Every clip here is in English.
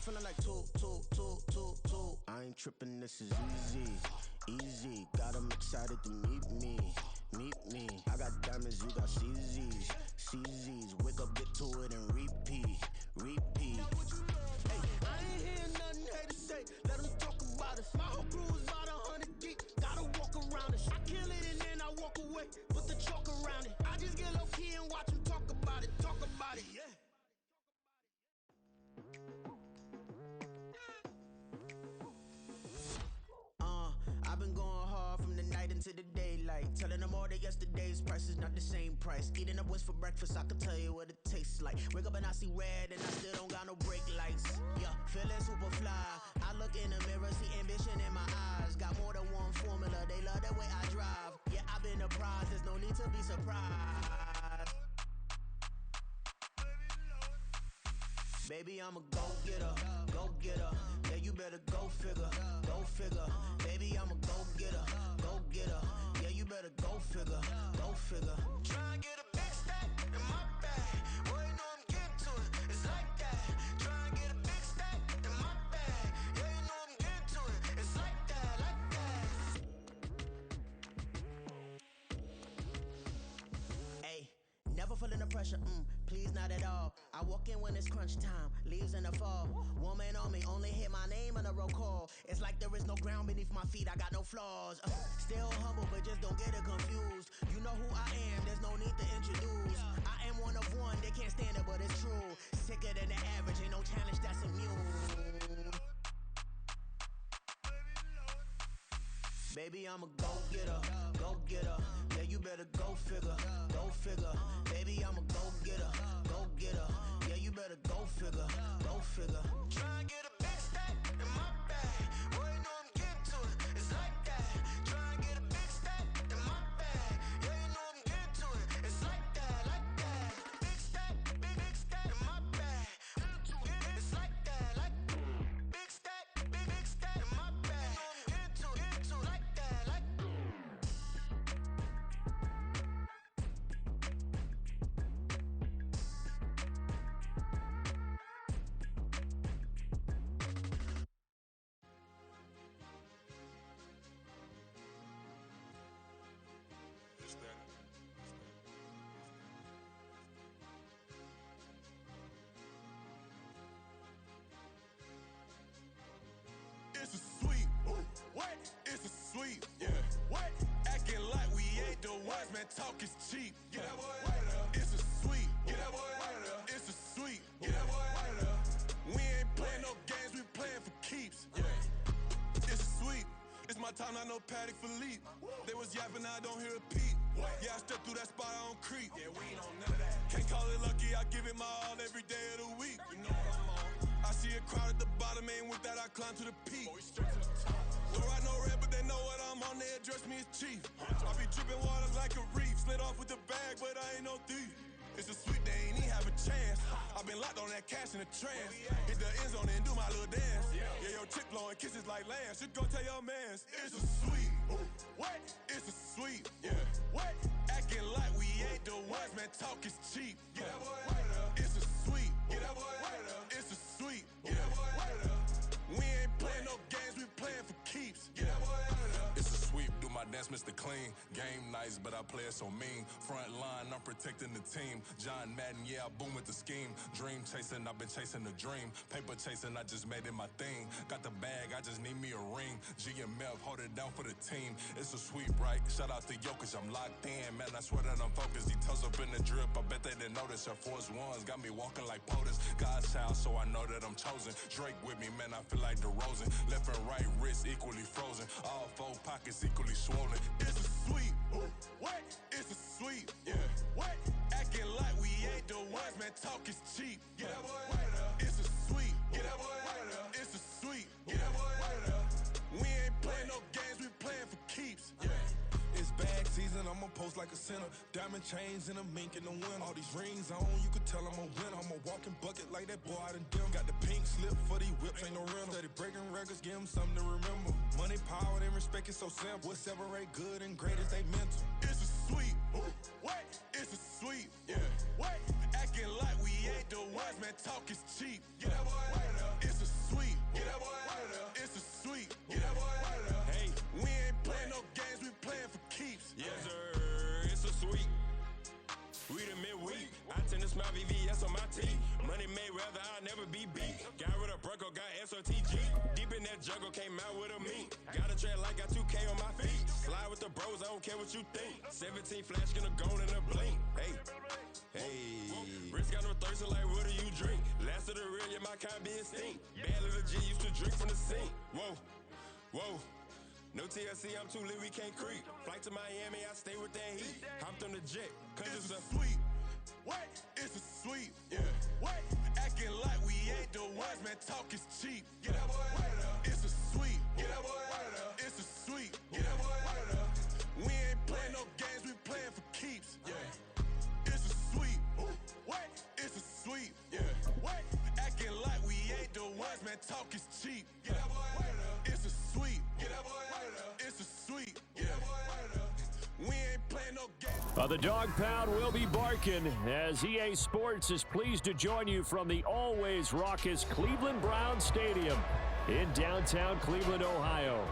feeling like two. I ain't tripping, this is easy. Got 'em excited to meet me. I got diamonds, you got CZs. Wake up, get to it and repeat. Hey, I ain't hear nothing haters say. Let them talk about us. My whole crew is about 100 deep. Gotta walk around us. I kill it and then I walk away. Put the chalk around it. I just get low key and watch them talk about it. Yeah. I've been going hard from the night into the daylight. Telling them all that yesterday's price is not the same price. Eating up what's for breakfast, I can tell you what it tastes like. Wake up and I see red and I still don't got no brake lights. Yeah, feeling super fly. I look in the mirror, see ambition in my eyes. Got more than one formula, they love the way I drive. Yeah, I've been a prize, there's no need to be surprised. Baby, I'm a go-getter. Yeah, you better go figure. Baby, I'm a go-getter. Yeah, you better go figure. Try and get a big stack in my bag. Boy, you know I'm getting to it. It's like that. Try and get a big stack in my bag. Yeah, you know I'm getting to it. It's like that. Hey. Never feeling the pressure, please not at all. I walk in when it's crunch time, leaves in the fall. Woman on me, only hit my name on a roll call. It's like there is no ground beneath my feet, I got no flaws. Still humble, but just don't get it confused. You know who I am, there's no need to introduce. I am one of one, they can't stand it, but it's true. Sicker than the average, ain't no challenge that's immune. Baby, I'm a go-getter. Yeah, you better go figure. Baby, I'm a go-getter. Yeah, you better go figure. Try and get a big stack in my bag. Boy, you know I'm getting to it. It's like that. Try and get a big stack in my bag. Yeah, you know I'm getting to it. It's like that. Big stack in my bag. It's like that. Big stack in my bag. You know I'm getting to it. Like that. It's a sweep. What? It's a sweep. Yeah. What? Acting like we ain't the ones, man. Talk is cheap. Get that boy out of there. It's a sweep. Get that boy out of there. It's a sweep. Get that boy out of there. We ain't playing no games, we playing for keeps. Yeah. It's a sweep. It's my time, I know Patek Philippe. They was yapping, I don't hear a peep. Yeah, I step through that spot, I don't creep. Yeah, we ain't on none of that. Can't call it lucky, I give it my all every day of the week. You know what I'm on. I see a crowd at the bottom, and with that I climb to the peak. Boy, straight to the top. Don't write no red, but they know what I'm on, they address me as chief. I be dripping water like a reef. Slid off with the bag, but I ain't no thief. It's a sweet, they ain't even have a chance. I been locked on that cash in a trance. Hit the end zone and do my little dance. Yeah, your chick blowing kisses like Lance. You go tell your mans. It's a sweet. What? It's a sweet. Yeah. What? Acting like we ain't the ones, man. Talk is cheap. Get that boy out of there. It's a sweet. Get that boy out of there. It's a sweet. Get that boy out of there. We ain't playing no games, we playing for keeps. Get that boy out of there. It's a sweep, do my dance, Mr. Clean. Game nice, but I play it so mean. Front line, I'm protecting the team. John Madden, yeah, I boom with the scheme. Dream chasing, I've been chasing the dream. Paper chasing, I just made it my thing. Got the bag, I just need me a ring. GMF, hold it down for the team. It's a sweep, right? Shout out to Jokic, I'm locked in. Man, I swear that I'm focused. He toes up in the drip, I bet they didn't notice. Air Force Ones got me walking like POTUS. God's child, so I know that I'm chosen. Drake with me, man, I feel like DeRozan. Left and right wrist equally frozen. All four pockets equally swollen. It's a sweep. What? It's a sweep. Yeah. What? Acting like we ain't the ones, man. Talk is cheap. Get that boy out of there. It's a sweep. Get that boy out of there. It's a sweep. Get that boy out of there. We ain't playing no games, we playing for keeps. Yeah. It's bag season, I'ma post like a sinner. Diamond chains and a mink in the wind. All these rings on, you could tell I'm a winner. I'm a walking bucket like that boy out in Denver. Got the pink slip for these whips, ain't no rental. Steady breaking records, give them something to remember. Money, power, and respect is so simple. What separate good and great is they mental. It's a sweep. What? It's a sweep. Yeah. What? Acting like we ain't the ones, man. Talk is cheap. Get that boy out of there. It's a smile VVS on my teeth. Money Mayweather, I'll never be beat. Got rid of Brucko, got SOTG. Deep in that jungle, came out with a meat. Got a track like got 2K on my feet. Slide with the bros, I don't care what you think. 17 flash, gonna go in a blink. Hey. Hey, Rich got no thirst, like what do you drink? Last of the real, yeah, my kind be extinct. Bad little G used to drink from the sink. Whoa, whoa. No TLC, I'm too lit, we can't creep. Flight to Miami, I stay with that heat. Hopped on the jet, cause It's it's a sweep. What? It's a sweep. Yeah. What? Acting like we ain't the ones, man. Talk is cheap. Get that boy out of there. It's a sweep. Get that boy out of there. It's a sweep. Get that boy out of there. We ain't playing no games, we playing for keeps. Yeah. It's a sweep. What? It's a sweep. Yeah. What? Acting like we ain't the ones, man. Talk is cheap. Get that boy out of there. It's a sweep. Get that boy out of there. It's a sweep. Get that boy out of there. We ain't playing no games. The dog pound will be barking as EA Sports is pleased to join you from the always raucous Cleveland Browns Stadium in downtown Cleveland, Ohio.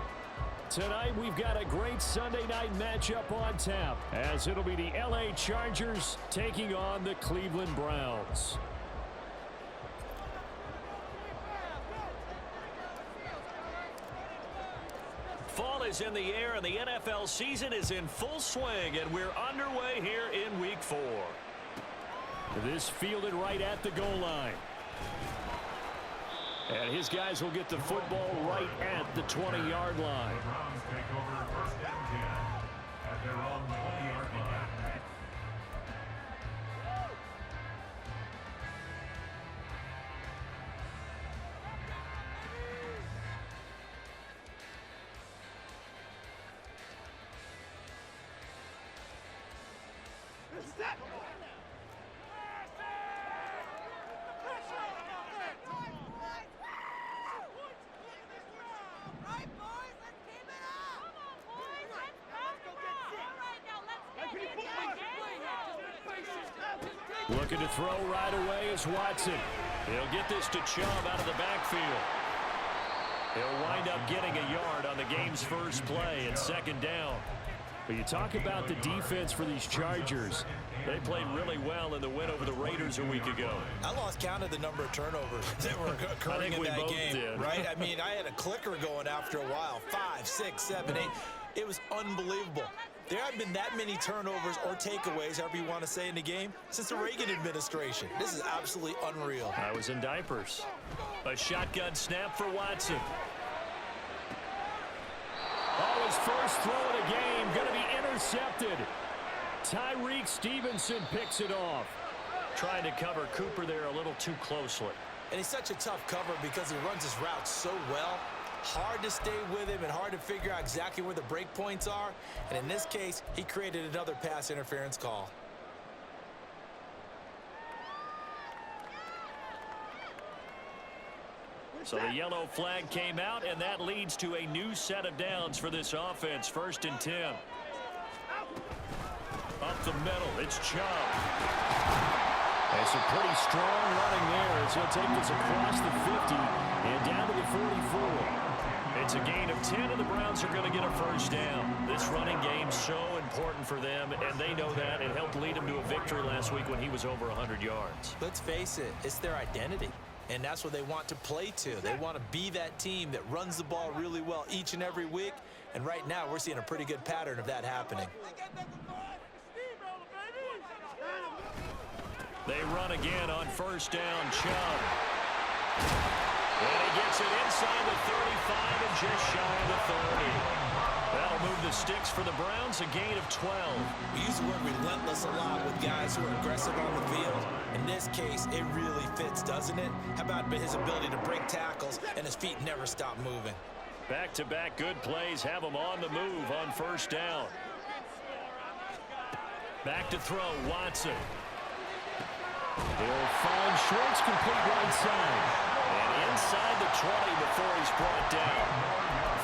Tonight, we've got a great Sunday night matchup on tap as it'll be the LA Chargers taking on the Cleveland Browns. Fall is in the air and the NFL season is in full swing, and we're underway here in Week 4. This fielded right at the goal line. And his guys will get the football right at the 20-yard line. The Browns take over first and 10 at their own 20-yard line. Looking to throw right away is Watson. He'll get this to Chubb out of the backfield. He'll wind up getting a yard on the game's first play at second down. But you talk about the defense for these Chargers. They played really well in the win over the Raiders a week ago. I lost count of the number of turnovers that were occurring in that game, right? I mean, I had a clicker going after a while. 5, 6, 7, 8. It was unbelievable. There haven't been that many turnovers or takeaways, however you want to say, in the game since the Reagan administration. This is absolutely unreal. I was in diapers. A shotgun snap for Watson. Oh, his first throw of the game going to be intercepted. Tyreek Stevenson picks it off. Trying to cover Cooper there a little too closely. And he's such a tough cover because he runs his route so well. Hard to stay with him and hard to figure out exactly where the break points are. And in this case, he created another pass interference call. So the yellow flag came out, and that leads to a new set of downs for this offense. 1st and 10. Up the middle, it's Chubb. And some pretty strong running there as he'll take this across the 50 and down to the 44. It's a gain of 10, and the Browns are going to get a first down. This running game's so important for them, and they know that. It helped lead them to a victory last week when he was over 100 yards. Let's face it, it's their identity. And that's what they want to play to. They want to be that team that runs the ball really well each and every week. And right now, we're seeing a pretty good pattern of that happening. They run again on first down, Chubb. And he gets it inside the 35 and just shy of the 30. That'll move the sticks for the Browns, a gain of 12. We use the word relentless a lot with guys who are aggressive on the field. In this case, it really fits, doesn't it? How about his ability to break tackles and his feet never stop moving? Back-to-back good plays have him on the move on first down. Back to throw, Watson. He'll find Schwartz complete right side. And inside the 20 before he's brought down.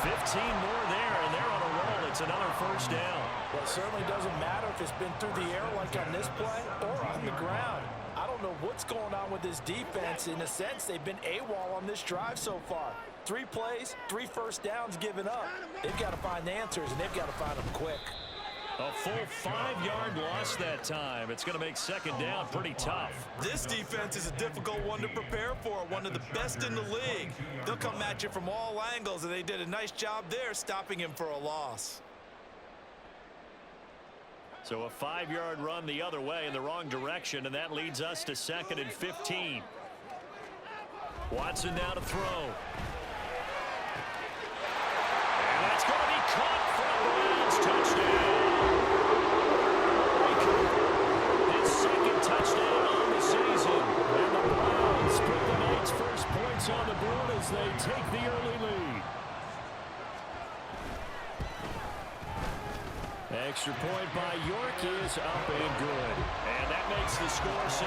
15 more there, and they're on a roll. It's another first down. Well, it certainly doesn't matter if it's been through the air like on this play or on the ground. I don't know what's going on with this defense. In a sense, they've been AWOL on this drive so far. 3 plays, 3 first downs given up. They've got to find answers, and they've got to find them quick. A full 5-yard loss that time. It's going to make second down pretty tough. This defense is a difficult one to prepare for, one of the best in the league. They'll come at you from all angles, and they did a nice job there stopping him for a loss. So a 5-yard run the other way in the wrong direction, and that leads us to 2nd and 15. Watson now to throw. And that's going to be caught for a Browns touchdown. His second touchdown on the season. And the Browns put the night's first points on the board as they take the early lead. Extra point by York is up and good. And that makes the score 7-0.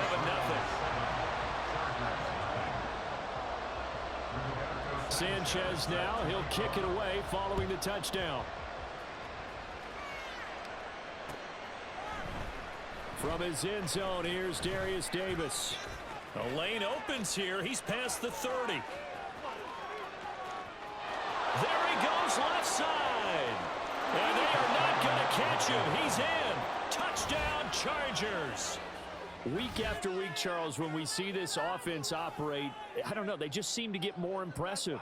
Sanchez now, he'll kick it away following the touchdown. From his end zone, here's Darius Davis. The lane opens here. He's past the 30. There he goes left side. And they are not going to catch him. He's in. Touchdown, Chargers. Week after week, Charles, when we see this offense operate, I don't know, they just seem to get more impressive.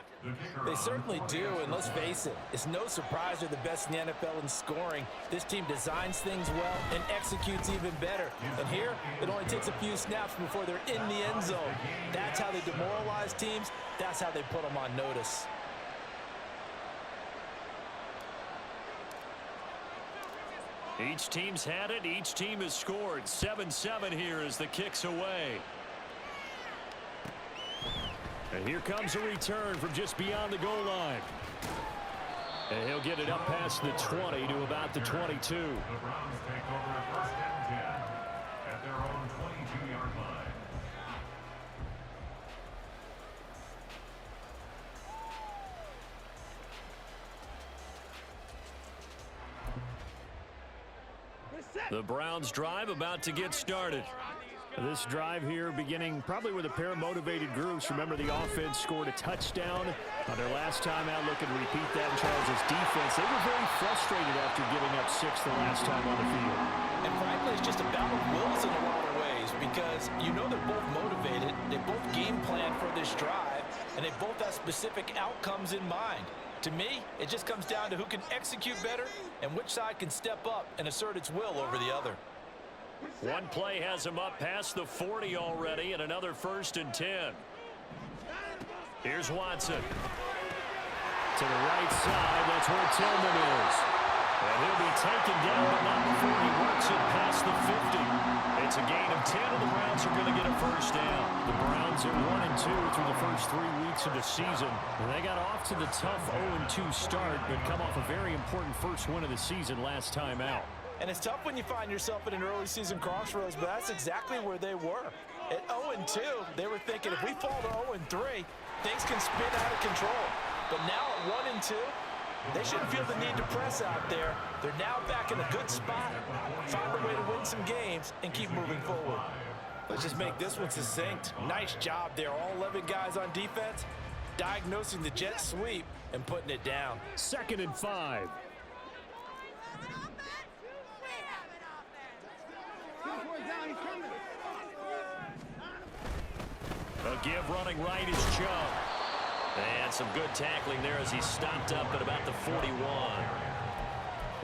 They certainly do, and let's face it, it's no surprise they're the best in the NFL in scoring. This team designs things well and executes even better. And here, it only takes a few snaps before they're in the end zone. That's how they demoralize teams. That's how they put them on notice. Each team's had it. Each team has scored. 7-7 here as the kick's away. And here comes a return from just beyond the goal line. And he'll get it up past the 20 to about the 22. The Browns take over 1st and 10 at their own 22-yard line. The Browns drive about to get started. This drive here beginning probably with a pair of motivated groups. Remember, the offense scored a touchdown on their last time out. Looking to repeat that in Charles' defense. They were very frustrated after giving up 6 the last time on the field. And frankly, it's just a battle of wills in a lot of ways because you know they're both motivated. They both game plan for this drive, and they both have specific outcomes in mind. To me, it just comes down to who can execute better and which side can step up and assert its will over the other. One play has him up past the 40 already, and another 1st and 10. Here's Watson. To the right side, that's where Tillman is. And he'll be taken down, but not before he works it past the 50. It's a gain of 10, and the Browns are going to get a 1st down. The Browns are 1-2 through the first 3 weeks of the season. And they got off to the tough 0-2 start, but come off a very important first win of the season last time out. And it's tough when you find yourself at an early season crossroads, but that's exactly where they were. At 0-2, they were thinking if we fall to 0-3, things can spin out of control. But now at 1-2, they shouldn't feel the need to press out there. They're now back in a good spot, find a way to win some games, and keep moving forward. Let's just make this one succinct. Nice job there, all 11 guys on defense, diagnosing the jet sweep and putting it down. 2nd and 5. A give running right is Chubb. And some good tackling there as he stopped up at about the 41.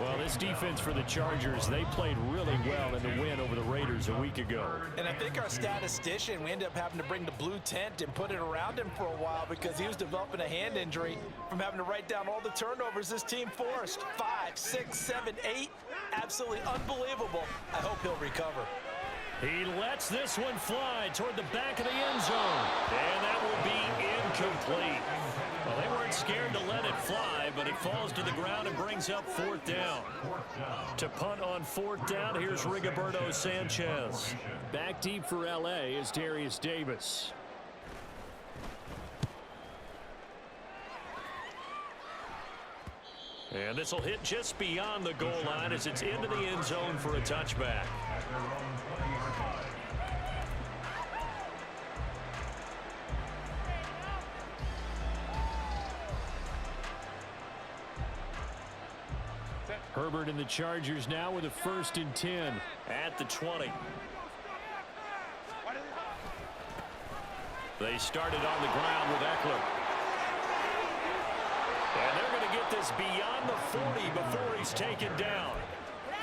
Well, this defense for the Chargers, they played really well in the win over the Raiders a week ago. And I think our statistician, we ended up having to bring the blue tent and put it around him for a while because he was developing a hand injury from having to write down all the turnovers this team forced. 5, 6, 7, 8. Absolutely unbelievable. I hope he'll recover. He lets this one fly toward the back of the end zone. And that will be incomplete. Well, they weren't scared to let it fly, but it falls to the ground and brings up 4th down. To punt on 4th down, here's Rigoberto Sanchez. Back deep for L.A. is Darius Davis. And this will hit just beyond the goal line as it's into the end zone for a touchback. At their own 20-yard line. Herbert and the Chargers now with a 1st and 10 at the 20. They started on the ground with Eckler. And they're going to get this beyond the 40 before he's taken down.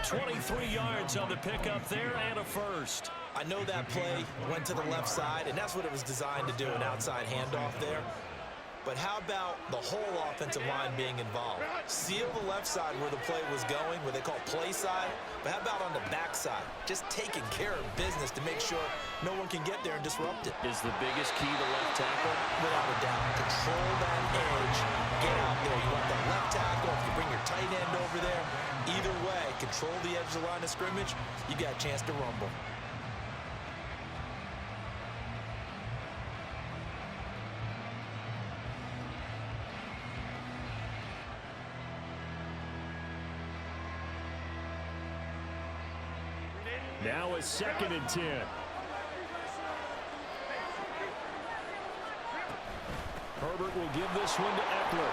23 yards on the pickup there and a first. I know that play went to the left side, and that's what it was designed to do, an outside handoff there. But how about the whole offensive line being involved? Seal the left side where the play was going, what they call play side. But how about on the back side? Just taking care of business to make sure no one can get there and disrupt it. Is the biggest key the left tackle? Without a doubt. Control that edge. Get out there. You want the left tackle. If you bring your tight end over there, either way, control the edge of the line of scrimmage, you got a chance to rumble. Now a 2nd and 10. Herbert will give this one to Eckler.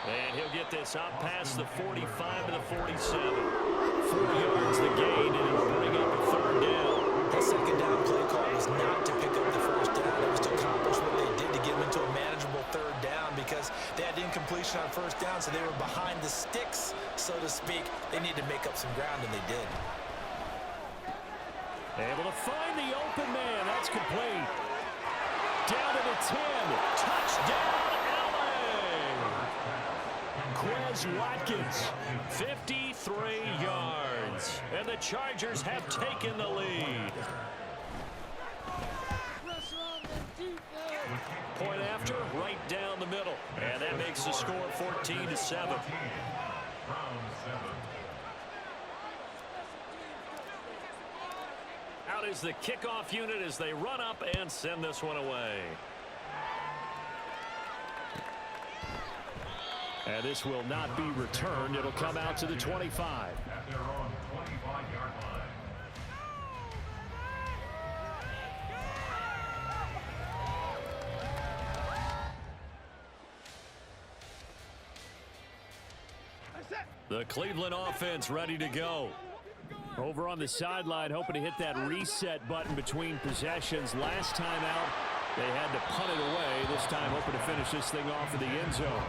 And he'll get this up past the 45 to the 47. 4 yards the gain, and it'll bring up a 3rd down. That 2nd down play call was not to pick up the 1st down. It was to accomplish what they did to get them into a manageable 3rd down because they had incompletion on 1st down, so they were behind the sticks, so to speak. They needed to make up some ground, and they did. Able to find the open man. That's complete. Down to the 10. Touchdown, LA. Quez Watkins, 53 yards. And the Chargers have taken the lead. Point after, right down the middle. And that makes the score 14-7. Out is the kickoff unit as they run up and send this one away. And this will not be returned. It'll come out to the 25. At their own 25-yard line. The Cleveland offense ready to go. Over on the sideline, hoping to hit that reset button between possessions. Last time out, they had to punt it away. This time, hoping to finish this thing off in the end zone.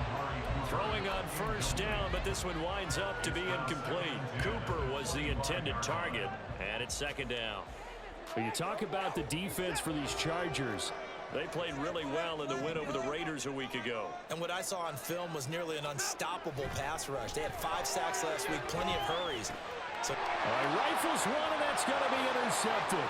Throwing on 1st down, but this one winds up to be incomplete. Cooper was the intended target, and it's 2nd down. When you talk about the defense for these Chargers, they played really well in the win over the Raiders a week ago. And what I saw on film was nearly an unstoppable pass rush. They had 5 sacks last week, plenty of hurries. So, rifles one, and that's going to be intercepted.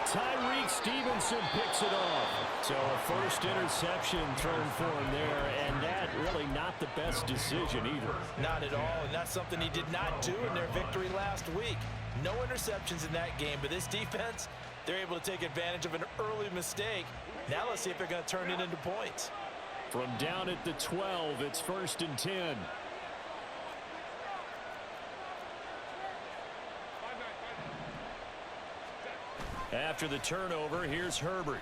Tyreek Stevenson picks it off. So a 1st interception thrown for him there, and that really not the best decision either. Not at all, and that's something he did not do in their victory last week. No interceptions in that game, but this defense, they're able to take advantage of an early mistake. Now let's see if they're going to turn it into points. From down at the 12, it's 1st and 10. After the turnover, here's Herbert.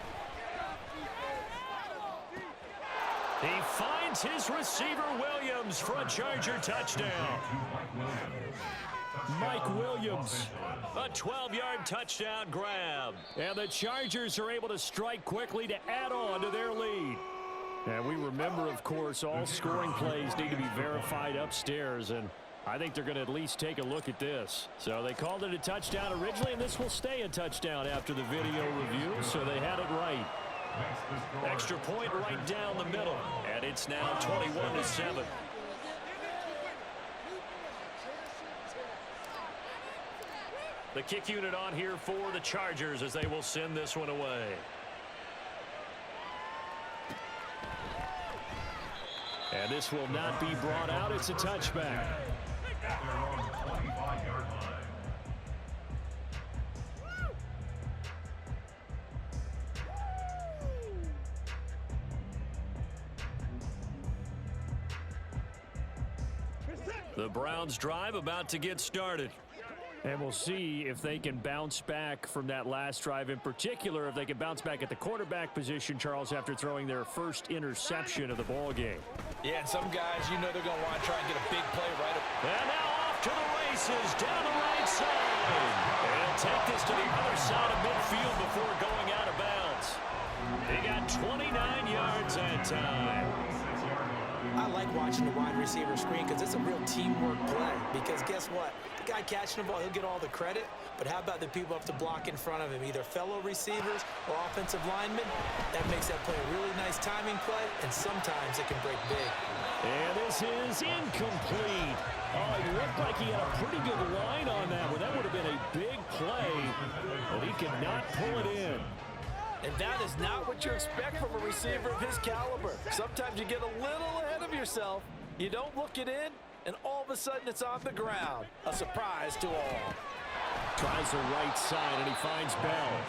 He finds his receiver Williams for a Charger touchdown. Mike Williams, a 12-yard touchdown grab. And the Chargers are able to strike quickly to add on to their lead. And we remember, of course, all scoring plays need to be verified upstairs, and I think they're going to at least take a look at this. So they called it a touchdown originally, and this will stay a touchdown after the video review, so they had it right. Extra point right down the middle, and it's now 21-7. The kick unit on here for the Chargers as they will send this one away. And this will not be brought out. It's a touchback. At their own 25-yard line. The Browns drive about to get started. And we'll see if they can bounce back from that last drive in particular, if they can bounce back at the quarterback position, Charles, after throwing their first interception of the ball game. Yeah, and some guys, you know they're going to want to try and get a big play right up. And now off to the races, down the right side. And take this to the other side of midfield before going out of bounds. They got 29 yards that time. I like watching the wide receiver screen because it's a real teamwork play. Because guess what? The guy catching the ball, he'll get all the credit. But how about the people have to block in front of him, either fellow receivers or offensive linemen? That makes that play a really nice timing play, and sometimes it can break big. And this is incomplete. Oh, it looked like he had a pretty good line on that one. That would have been a big play, but he could not pull it in. And that is not what you expect from a receiver of his caliber. Sometimes you get a little ahead of yourself. You don't look it in, and all of a sudden it's on the ground. A surprise to all. Tries the right side, and he finds Bell.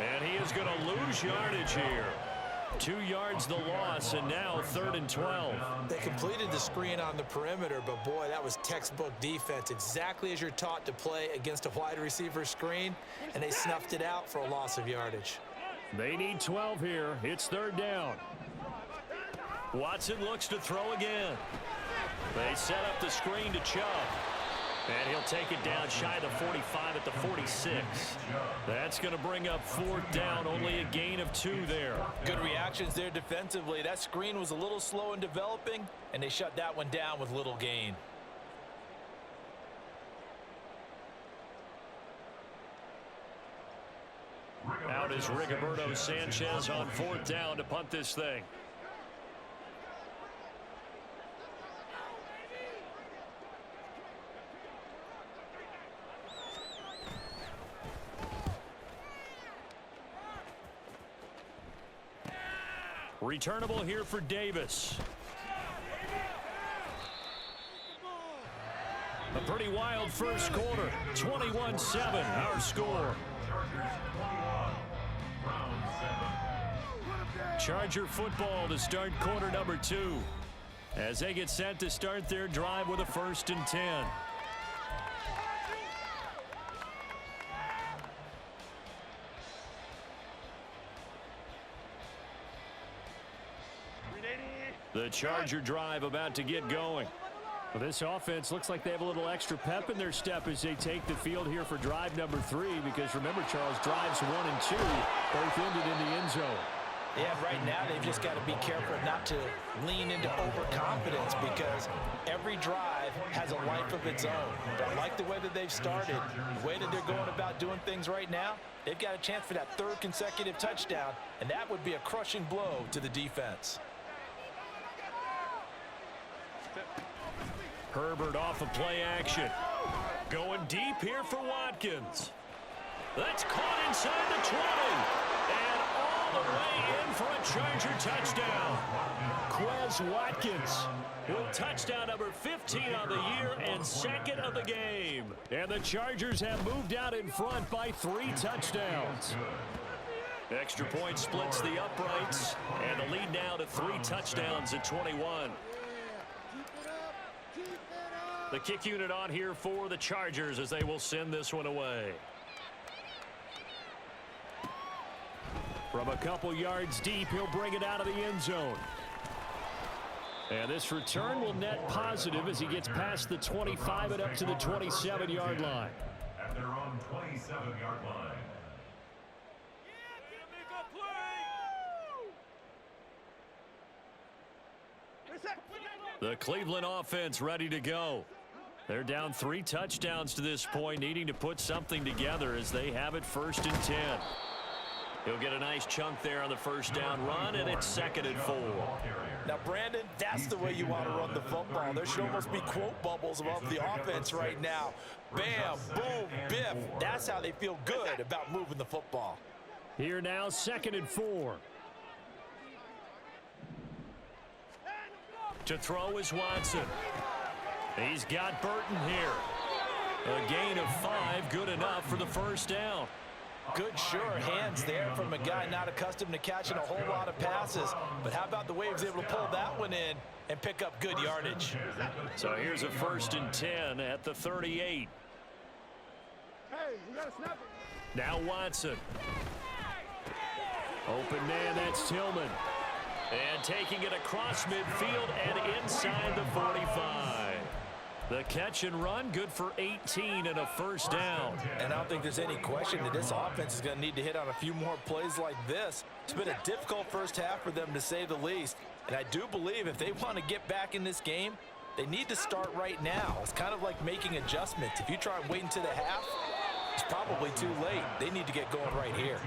And he is going to lose yardage here. 2 yards the loss, and now 3rd and 12. They completed the screen on the perimeter, but boy, that was textbook defense. Exactly as you're taught to play against a wide receiver screen, and they snuffed it out for a loss of yardage. They need 12 here. It's 3rd down. Watson looks to throw again. They set up the screen to Chubb. And he'll take it down shy of the 45 at the 46. That's going to bring up 4th down, only a gain of 2 there. Good reactions there defensively. That screen was a little slow in developing, and they shut that one down with little gain. Out is Rigoberto Sanchez on 4th down to punt this thing. Returnable here for Davis. A pretty wild first quarter. 21-7 our score. Charger football to start quarter number 2 as they get set to start their drive with a 1st and 10. The Charger drive about to get going. Well, this offense looks like they have a little extra pep in their step as they take the field here for drive number 3, because remember, Charles, drives 1 and 2 both ended in the end zone. Yeah, right now they've just got to be careful not to lean into overconfidence, because every drive has a life of its own. But I like the way that they've started, the way that they're going about doing things right now. They've got a chance for that 3rd consecutive touchdown, and that would be a crushing blow to the defense. Herbert off of play action. Going deep here for Watkins. That's caught inside the 20. And all the way in for a Charger touchdown. Quez Watkins with touchdown number 15 on the year and 2nd of the game. And the Chargers have moved out in front by 3 touchdowns. Extra point splits the uprights, and the lead now to 3 touchdowns at 21. The kick unit on here for the Chargers as they will send this one away. From a couple yards deep, he'll bring it out of the end zone. And this return will net positive as he gets past the 25 and up to the 27-yard line. At their own 27-yard line. The Cleveland offense ready to go. They're down 3 touchdowns to this point, needing to put something together as they have it 1st and 10. He'll get a nice chunk there on the 1st down run, and it's 2nd and 4. Now, Brandon, that's the way you want to run the football. There should almost be quote bubbles above the offense right now. Bam, boom, biff. That's how they feel good about moving the football. Here now, 2nd and 4. To throw is Watson. He's got Burton here. A gain of 5, good enough for the 1st down. Good, sure hands there from a guy not accustomed to catching a whole lot of passes. But how about the way he was able to pull that one in and pick up good yardage? So here's a 1st and 10 at the 38. Now Watson. Open man, that's Tillman. And taking it across midfield and inside the 45. The catch and run, good for 18 and a first down. And I don't think there's any question that this offense is going to need to hit on a few more plays like this. It's been a difficult first half for them, to say the least. And I do believe if they want to get back in this game, they need to start right now. It's kind of like making adjustments. If you try and wait until the half, it's probably too late. They need to get going right here.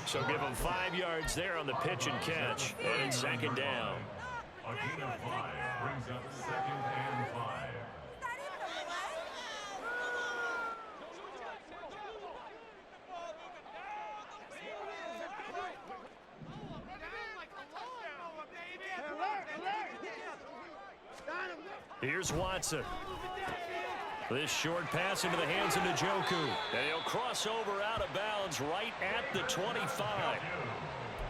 So give them 5 yards there on the pitch and catch. And it's second down. A gain of 5 brings up 2nd and 5. Here's Watson. This short pass into the hands of Njoku. And he'll cross over out of bounds right at the 25.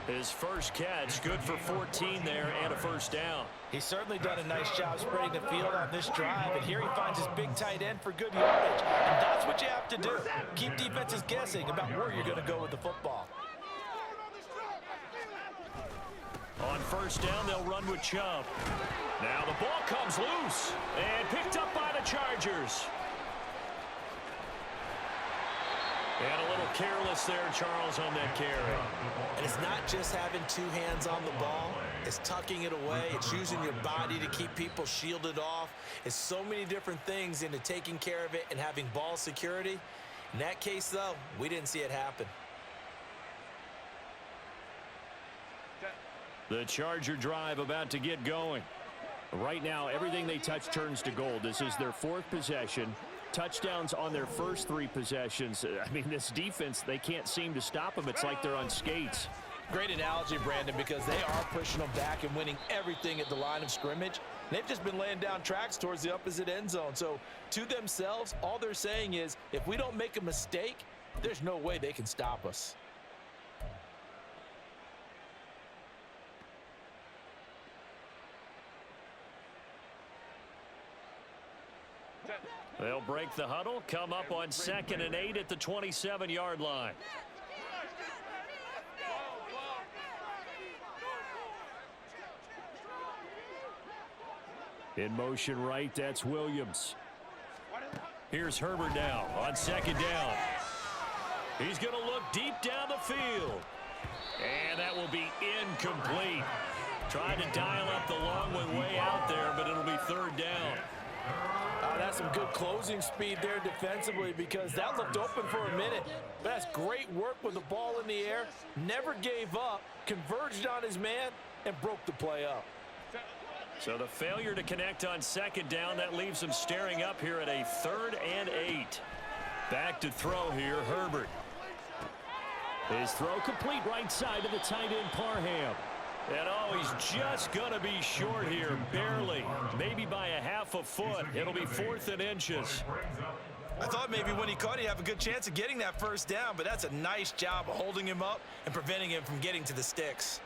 His first catch, good for 14 there and a first down. He's certainly done a nice job spreading the field on this drive, and here he finds his big tight end for good yardage. And that's what you have to do. Keep defenses guessing about where you're going to go with the football. On first down, they'll run with Chubb. Now the ball comes loose and picked up by the Chargers. And a little careless there, Charles, on that carry. And it's not just having 2 hands on the ball. It's tucking it away. It's using your body to keep people shielded off. It's so many different things into taking care of it and having ball security. In that case, though, we didn't see it happen. The Charger drive about to get going. Right now, everything they touch turns to gold. This is their 4th possession. Touchdowns on their first 3 possessions. I mean, this defense, they can't seem to stop them. It's like they're on skates. Great analogy, Brandon, because they are pushing them back and winning everything at the line of scrimmage. They've just been laying down tracks towards the opposite end zone. So to themselves, all they're saying is, if we don't make a mistake, there's no way they can stop us. They'll break the huddle, come up on 2nd and 8 at the 27-yard line. In motion right, that's Williams. Here's Herbert now on 2nd down. He's going to look deep down the field. And that will be incomplete. Tried to dial up the long one way out there, but it'll be 3rd down. That's some good closing speed there defensively, because that looked open for a minute. That's great work with the ball in the air. Never gave up, converged on his man, and broke the play up. So the failure to connect on 2nd down, that leaves him staring up here at a 3rd and 8. Back to throw here, Herbert. His throw complete right side to the tight end, Parham. And oh, he's just going to be short here, barely. Maybe by a half a foot. It'll be 4th and inches. I thought maybe when he caught, he'd have a good chance of getting that first down, but that's a nice job of holding him up and preventing him from getting to the sticks.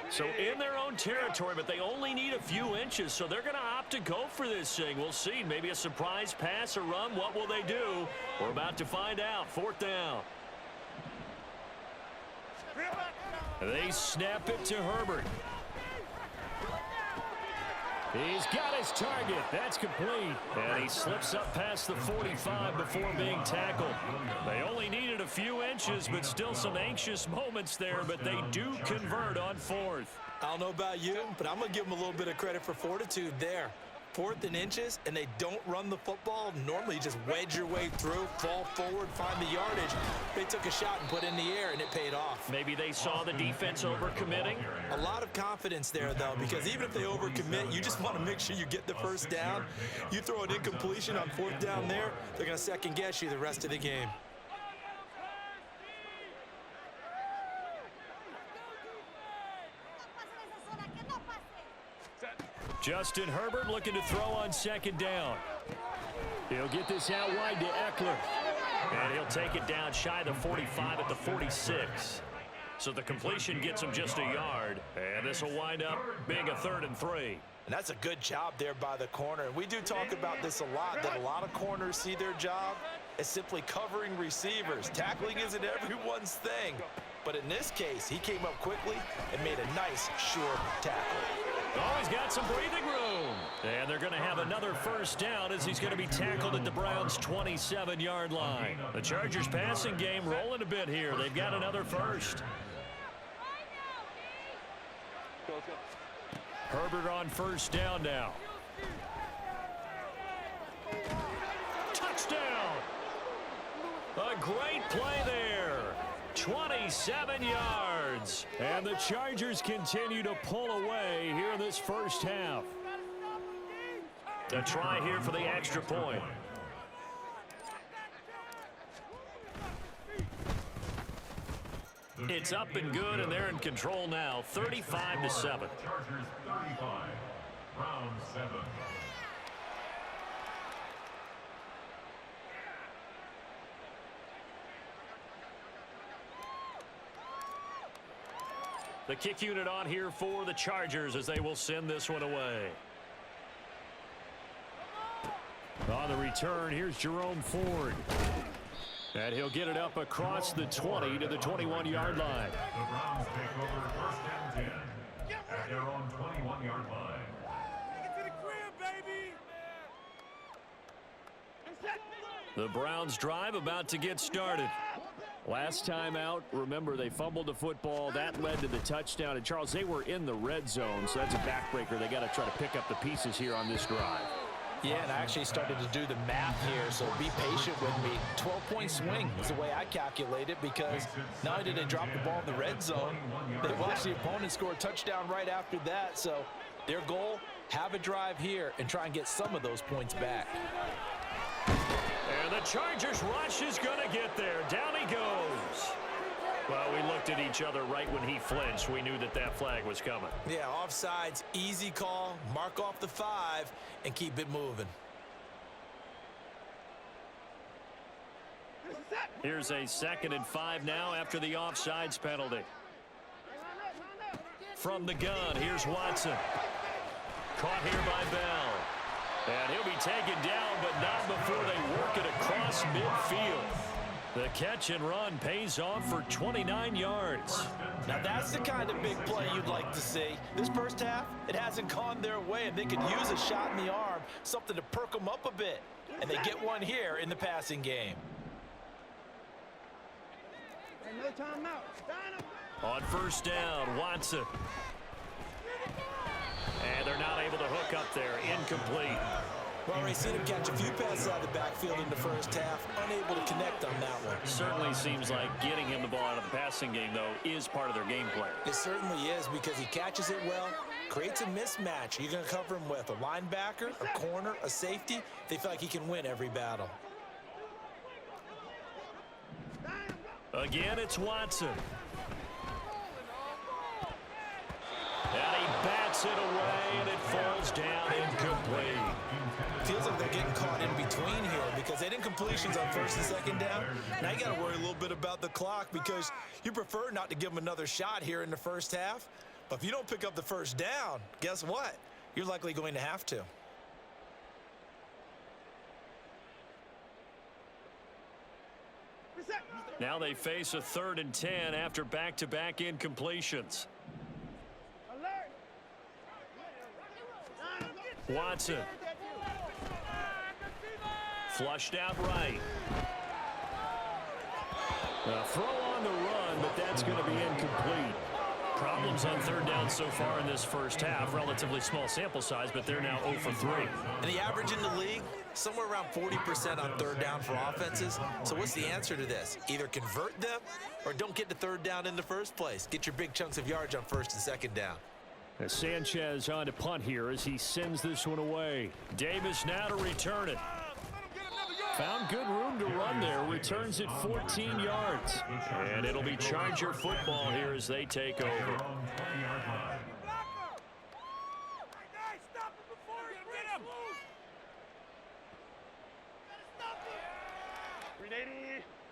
So in their own territory, but they only need a few inches, so they're going to opt to go for this thing. We'll see. Maybe a surprise pass or run. What will they do? We're about to find out. 4th down. They snap it to Herbert. He's got his target. That's complete. And he slips up past the 45 before being tackled. They only needed a few inches, but still some anxious moments there, but they do convert on 4th. I don't know about you, but I'm going to give them a little bit of credit for fortitude there. 4th and inches, and they don't run the football. Normally, you just wedge your way through, fall forward, find the yardage. They took a shot and put it in the air, and it paid off. Maybe they saw the defense overcommitting. A lot of confidence there, though, because even if they overcommit, you just want to make sure you get the first down. You throw an incompletion on 4th down there, they're going to second-guess you the rest of the game. Justin Herbert looking to throw on 2nd down. He'll get this out wide to Eckler. And he'll take it down shy of the 45 at the 46. So the completion gets him just a yard. And this will wind up being a 3rd and 3. And that's a good job there by the corner. And we do talk about this a lot, that a lot of corners see their job as simply covering receivers. Tackling isn't everyone's thing. But in this case, he came up quickly and made a nice, short tackle. Oh, he's got some breathing room. And they're going to have another first down as he's going to be tackled at the Browns' 27-yard line. The Chargers passing game rolling a bit here. They've got another first. Herbert on first down now. Touchdown! A great play there. 27 yards. And the Chargers continue to pull away here in this first half. A try here for the extra point. It's up and good, and they're in control now, 35-7. Chargers 35, round 7. The kick unit on here for the Chargers as they will send this one away. On the return, here's Jerome Ford. And he'll get it up across the 20 to the 21-yard line. The Browns take over 1st and 10 at their own 21-yard line. The Browns drive about to get started. Last time out, remember, they fumbled the football. That led to the touchdown. And, Charles, they were in the red zone, so that's a backbreaker. They got to try to pick up the pieces here on this drive. Yeah, and I actually started to do the math here, so be patient with me. 12-point swing is the way I calculate it, because not only did they drop the ball in the red zone, they watched the opponent score a touchdown right after that. So their goal, have a drive here and try and get some of those points back. And the Chargers rush is going to get there. Down he goes. Well, we looked at each other right when he flinched. We knew that that flag was coming. Yeah, offsides, easy call. Mark off the 5 and keep it moving. Here's a 2nd and 5 now after the offsides penalty. From the gun, here's Watson. Caught here by Bell. And he'll be taken down, but not before they work it across midfield. The catch and run pays off for 29 yards. Now that's the kind of big play you'd like to see. This first half, it hasn't gone their way, and they could use a shot in the arm, something to perk them up a bit. And they get one here in the passing game. No timeout. On first down, Watson. And they're not able to hook up there. Incomplete. Well, we've seen him catch a few passes out of the backfield in the first half, unable to connect on that one. Certainly seems like getting him the ball out of the passing game, though, is part of their game plan. It certainly is, because he catches it well, creates a mismatch. You're going to cover him with a linebacker, a corner, a safety. They feel like he can win every battle. Again, it's Watson. And he bats it away, and it falls down incomplete. Feels like they're getting caught in between here, because they didn't completions on 1st and 2nd down. Now you got to worry a little bit about the clock, because you prefer not to give them another shot here in the first half. But if you don't pick up the first down, guess what? You're likely going to have to. Now they face a 3rd and 10 after back-to-back incompletions. Watson. Flushed out right. A throw on the run, but that's going to be incomplete. Problems on 3rd down so far in this first half. Relatively small sample size, but they're now 0 for 3. And the average in the league, somewhere around 40% on 3rd down for offenses. So what's the answer to this? Either convert them or don't get to 3rd down in the first place. Get your big chunks of yards on 1st and 2nd down. As Sanchez on to punt here as he sends this one away. Davis now to return it. Found good room to run there. Returns it 14 yards. And it'll be Charger football here as they take over.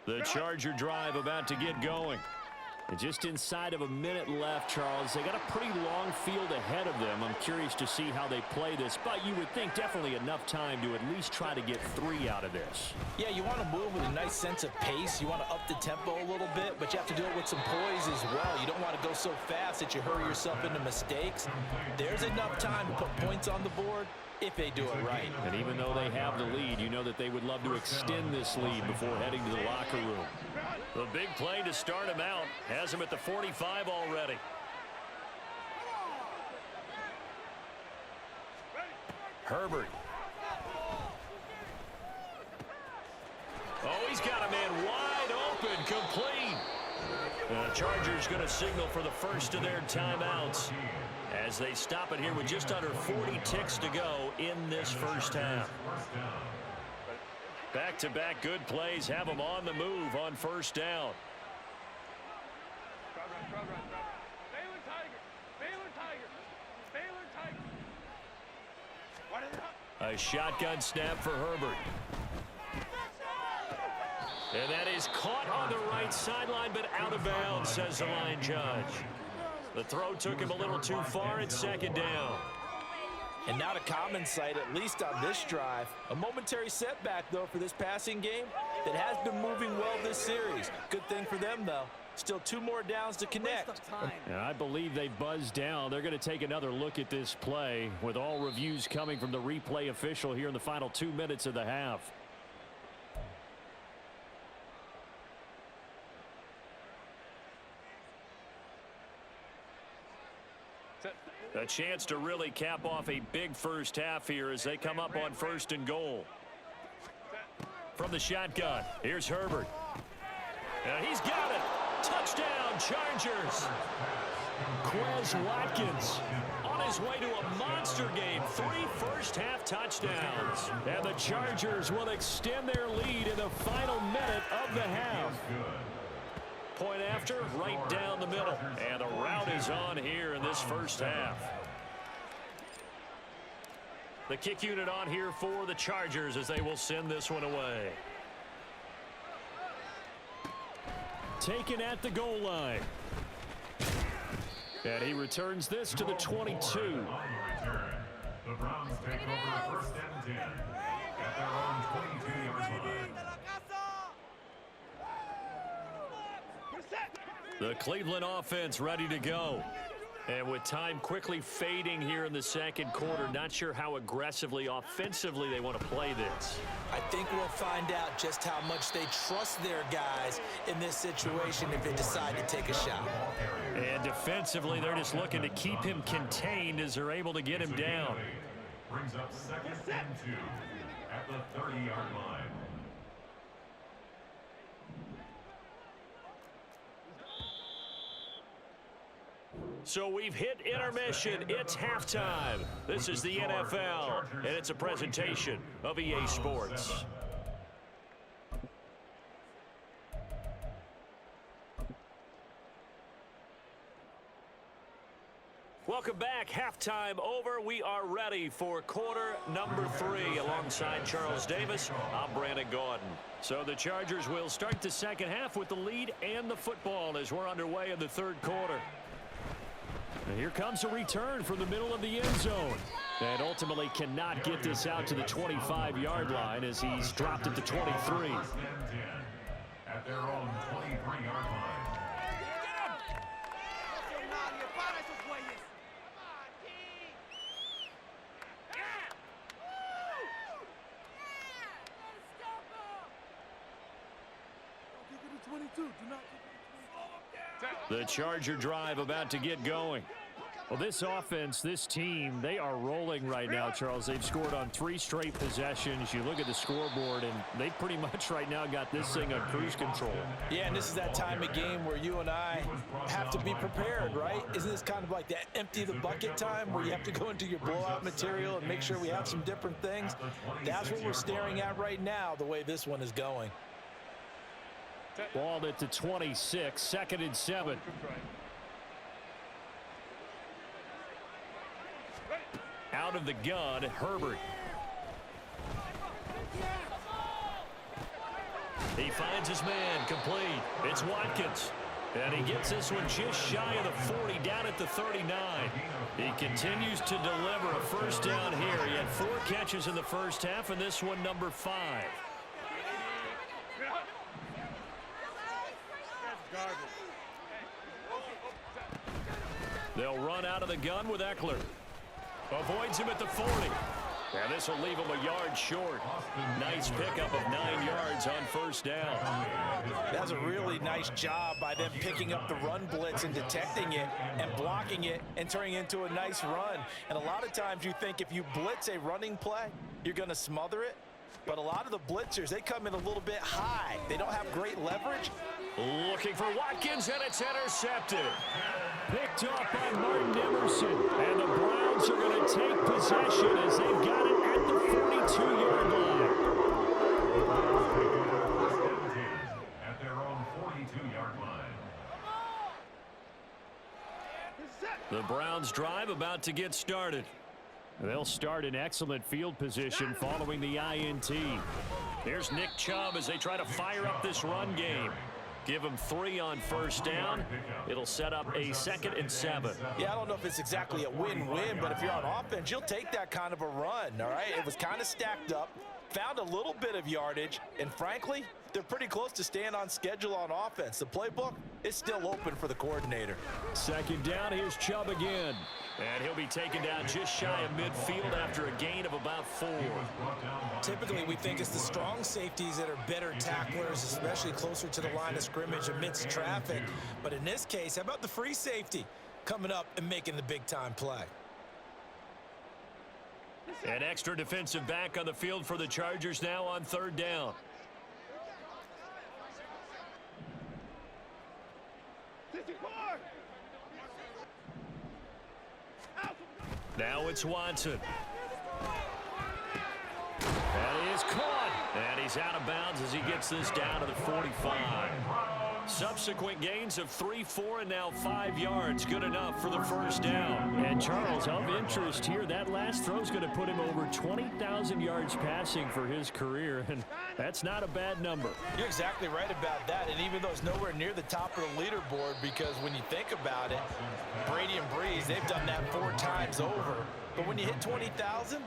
The Charger drive about to get going. And just inside of a minute left, Charles. They got a pretty long field ahead of them. I'm curious to see how they play this, but you would think definitely enough time to at least try to get 3 out of this. Yeah, you want to move with a nice sense of pace. You want to up the tempo a little bit, but you have to do it with some poise as well. You don't want to go so fast that you hurry yourself into mistakes. There's enough time to put points on the board if they do it right. And even though they have the lead, you know that they would love to extend this lead before heading to the locker room. The big play to start him out has him at the 45 already. Herbert. Oh, he's got a man wide open, complete. The Chargers going to signal for the first of their timeouts as they stop it here with just under 40 ticks to go in this first half. Back-to-back good plays have them on the move on first down. A shotgun snap for Herbert. And that is caught on the right sideline, but out of bounds, says the line judge. The throw took him a little too far. It's second down. And not a common sight, at least on this drive. A momentary setback, though, for this passing game that has been moving well this series. Good thing for them, though. Still 2 more downs to connect. And I believe they buzzed down. They're going to take another look at this play with all reviews coming from the replay official here in the final 2 minutes of the half. A chance to really cap off a big first half here as they come up on 1st and goal. From the shotgun, here's Herbert. And he's got it. Touchdown, Chargers. Quez Watkins on his way to a monster game. 3 first-half touchdowns. And the Chargers will extend their lead in the final minute of the half. Point after, right down the middle. And the route is on here in this first half. The kick unit on here for the Chargers as they will send this one away. Taken at the goal line. And he returns this to the 22. The Browns take over 1st and 10 at their own 22-yard line. The Cleveland offense ready to go. And with time quickly fading here in the second quarter, not sure how aggressively, offensively they want to play this. I think we'll find out just how much they trust their guys in this situation if they decide to take a shot. And defensively, they're just looking to keep him contained as they're able to get him down. Brings up 2nd and 2 at the 30-yard line. So we've hit intermission. It's halftime. This is the NFL, and it's a presentation of EA Sports. Welcome back. Halftime over. We are ready for quarter number 3. Alongside Charles Davis, I'm Brandon Gordon. So the Chargers will start the second half with the lead and the football as we're underway in the third quarter. And here comes a return from the middle of the end zone. And ultimately cannot get this out to the 25-yard line as he's dropped at the 23. At their own 23-yard line. The Charger drive about to get going. Well, this offense, this team, they are rolling right now, Charles. They've scored on 3 straight possessions. You look at the scoreboard, and they pretty much right now got this thing on cruise control. Yeah, and this is that time of game where you and I have to be prepared, right? Isn't this kind of like that empty the bucket time where you have to go into your blowout material and make sure we have some different things? That's what we're staring at right now, the way this one is going. Ball at the 26, 2nd and 7. Out of the gun, Herbert. He finds his man, complete. It's Watkins. And he gets this one just shy of the 40, down at the 39. He continues to deliver a first down here. He had 4 catches in the first half, and this one number 5. They'll run out of the gun with Eckler. Avoids him at the 40. And this will leave him a yard short. Nice pickup of 9 yards on first down. That's a really nice job by them picking up the run blitz and detecting it and blocking it and turning it into a nice run. And a lot of times you think if you blitz a running play, you're going to smother it. But a lot of the blitzers, they come in a little bit high. They don't have great leverage. Looking for Watkins, and it's intercepted. Picked off by Martin Emerson. And the Browns are going to take possession as they've got it at the 42-yard line. At their own 42-yard line. The Browns drive about to get started. They'll start in excellent field position following the INT. Here's Nick Chubb as they try to fire up this run game. Give him 3 on first down. It'll set up a 2nd and 7. Yeah, I don't know if it's exactly a win-win, but if you're on offense, you'll take that kind of a run, all right? It was kind of stacked up, found a little bit of yardage, and frankly, they're pretty close to staying on schedule on offense. The playbook is still open for the coordinator. 2nd down, here's Chubb again. And he'll be taken down just shy of midfield after a gain of about 4. Typically, we think it's the strong safeties that are better tacklers, especially closer to the line of scrimmage amidst traffic. But in this case, how about the free safety coming up and making the big-time play? An extra defensive back on the field for the Chargers now on 3rd down. Now it's Watson. That is caught. And he's out of bounds as he gets this down to the 45. Subsequent gains of 3, 4, and now 5 yards. Good enough for the first down. And Charles, of interest here, that last throw is going to put him over 20,000 yards passing for his career. And that's not a bad number. You're exactly right about that. And even though it's nowhere near the top of the leaderboard, because when you think about it, Brady and Breeze, they've done that 4 times over. But when you hit 20,000,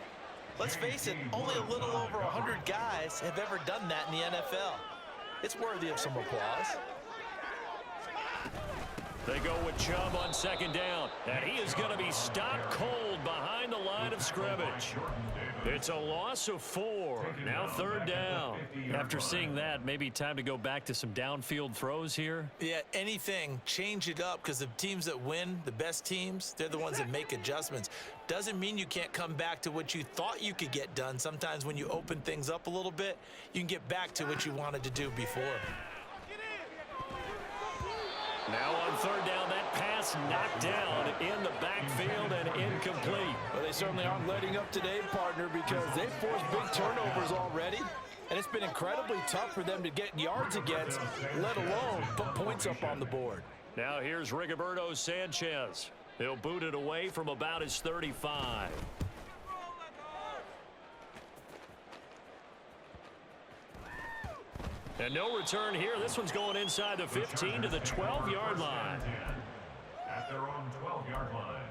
let's face it, only a little over 100 guys have ever done that in the NFL. It's worthy of some applause. They go with Chubb on 2nd down. And he is going to be stopped cold behind the line of scrimmage. It's a loss of 4. Now 3rd down. After seeing that, maybe time to go back to some downfield throws here. Yeah, anything. Change it up, because the teams that win, the best teams, they're the ones that make adjustments. Doesn't mean you can't come back to what you thought you could get done. Sometimes when you open things up a little bit, you can get back to what you wanted to do before. Now on 3rd down, that pass knocked down in the backfield and incomplete. Well, they certainly aren't letting up today, partner, because they've forced big turnovers already. And it's been incredibly tough for them to get yards against, let alone put points up on the board. Now here's Rigoberto Sanchez. He'll boot it away from about his 35. And no return here. This one's going inside the 15 to the 12-yard line. At their own 12-yard line.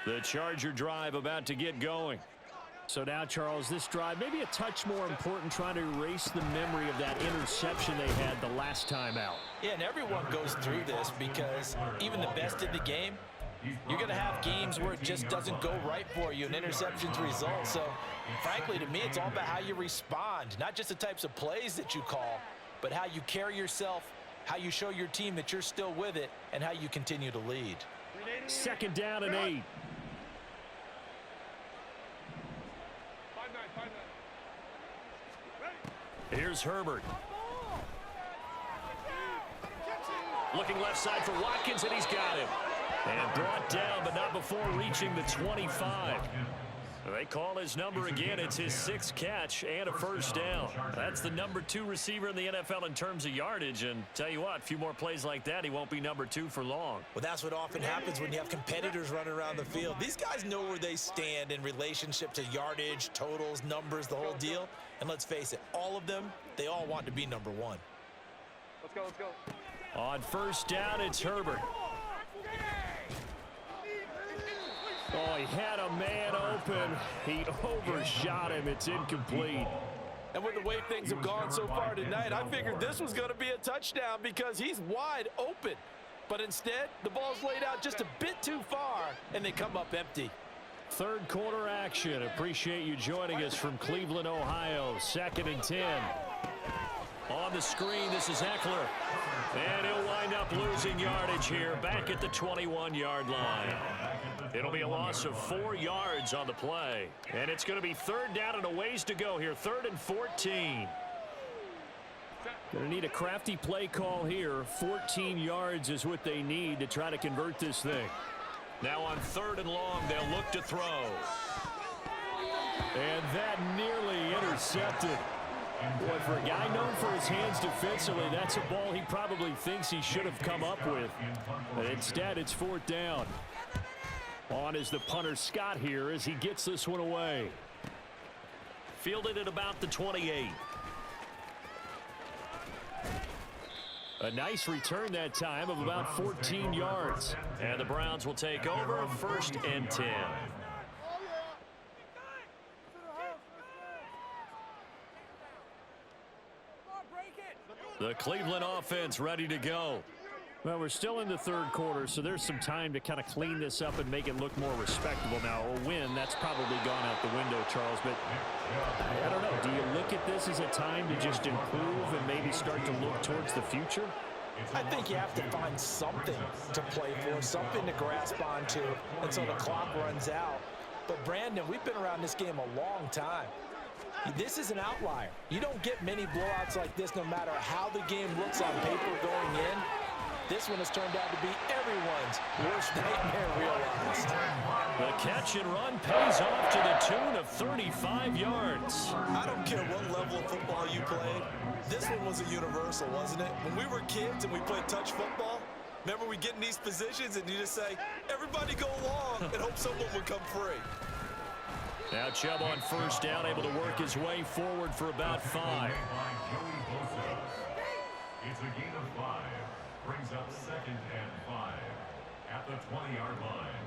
The Charger drive about to get going. So now, Charles, this drive maybe a touch more important, trying to erase the memory of that interception they had the last time out. Yeah, and everyone goes through this because even the best in the game, you're going to have games where it just doesn't go right for you, and interceptions result. So, frankly, to me, it's all about how you respond, not just the types of plays that you call, but how you carry yourself, how you show your team that you're still with it, and how you continue to lead. 2nd down and 8. Here's Herbert. Looking left side for Watkins, and he's got him. And brought down, but not before reaching the 25. They call his number again. It's his 6th catch and a first down. That's the number 2 receiver in the NFL in terms of yardage. And tell you what, a few more plays like that, he won't be number 2 for long. Well, that's what often happens when you have competitors running around the field. These guys know where they stand in relationship to yardage, totals, numbers, the whole deal. And let's face it, all of them, they all want to be number 1. Let's go, let's go. On first down, it's Herbert. Oh, he had a man open. He overshot him. It's incomplete. And with the way things have gone so far tonight, I figured this was going to be a touchdown because he's wide open. But instead, the ball's laid out just a bit too far, and they come up empty. Third quarter action. Appreciate you joining us from Cleveland, Ohio. 2nd and 10. On the screen, this is Eckler. And he'll wind up losing yardage here back at the 21-yard line. It'll be a loss of 4 yards on the play. And it's going to be 3rd down and a ways to go here. 3rd and 14. Going to need a crafty play call here. 14 yards is what they need to try to convert this thing. Now on 3rd and long, they'll look to throw. And that nearly intercepted. Boy, for a guy known for his hands defensively, that's a ball he probably thinks he should have come up with. But instead, it's 4th down. On is the punter, Scott, here as he gets this one away. Fielded at about the 28. A nice return that time of about 14 yards. And the Browns will take over 1st and 10. The Cleveland offense ready to go. Well, we're still in the 3rd quarter, so there's some time to kind of clean this up and make it look more respectable. Now, a win, that's probably gone out the window, Charles, but I don't know. Do you look at this as a time to just improve and maybe start to look towards the future? I think you have to find something to play for, something to grasp onto until the clock runs out. But, Brandon, we've been around this game a long time. This is an outlier. You don't get many blowouts like this no matter how the game looks on paper going in. This one has turned out to be everyone's worst nightmare realized. The catch and run pays off to the tune of 35 yards. I don't care what level of football you played. This one was a universal, wasn't it? When we were kids and we played touch football, remember we get in these positions and you just say, everybody go along and hope someone would come free. Now Chubb on first down, able to work his way forward for about 5. It's a gain of 5. Brings up 2nd and 5 at the 20-yard line.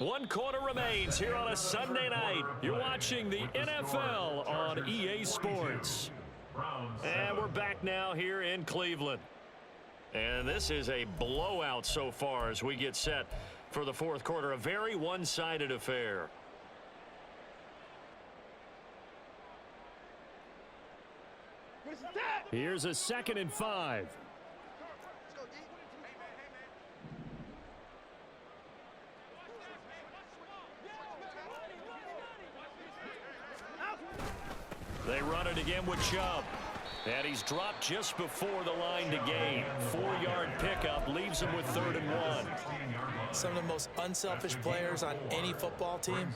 One quarter remains here on a Sunday night. You're watching the NFL on EA Sports. And we're back now here in Cleveland. And this is a blowout so far as we get set for the 4th quarter. A very one-sided affair. Here's a 2nd and 5. They run it again with Chubb. And he's dropped just before the line to gain. 4-yard pickup leaves him with 3rd and 1. Some of the most unselfish players on any football team,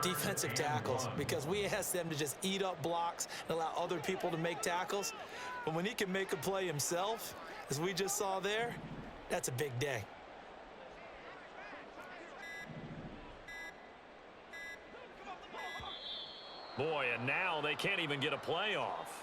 defensive tackles, because we ask them to just eat up blocks and allow other people to make tackles. But when he can make a play himself, as we just saw there, that's a big day. Boy, and now they can't even get a play off.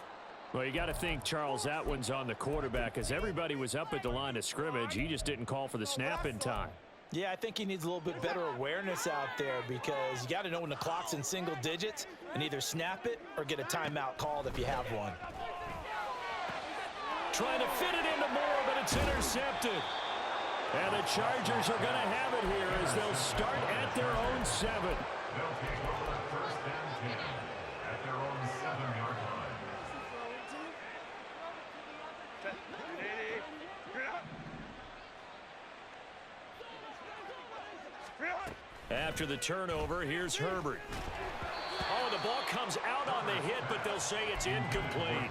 Well, you got to think, Charles, that one's on the quarterback because everybody was up at the line of scrimmage. He just didn't call for the snap in time. Yeah, I think he needs a little bit better awareness out there because you got to know when the clock's in single digits and either snap it or get a timeout called if you have one. Trying to fit it into Moore, but it's intercepted. And the Chargers are going to have it here as they'll start at their own 7. They'll take over 1st and 10 at their own 7-yard line. After the turnover, here's Herbert. Oh, the ball comes out on the hit, but they'll say it's incomplete.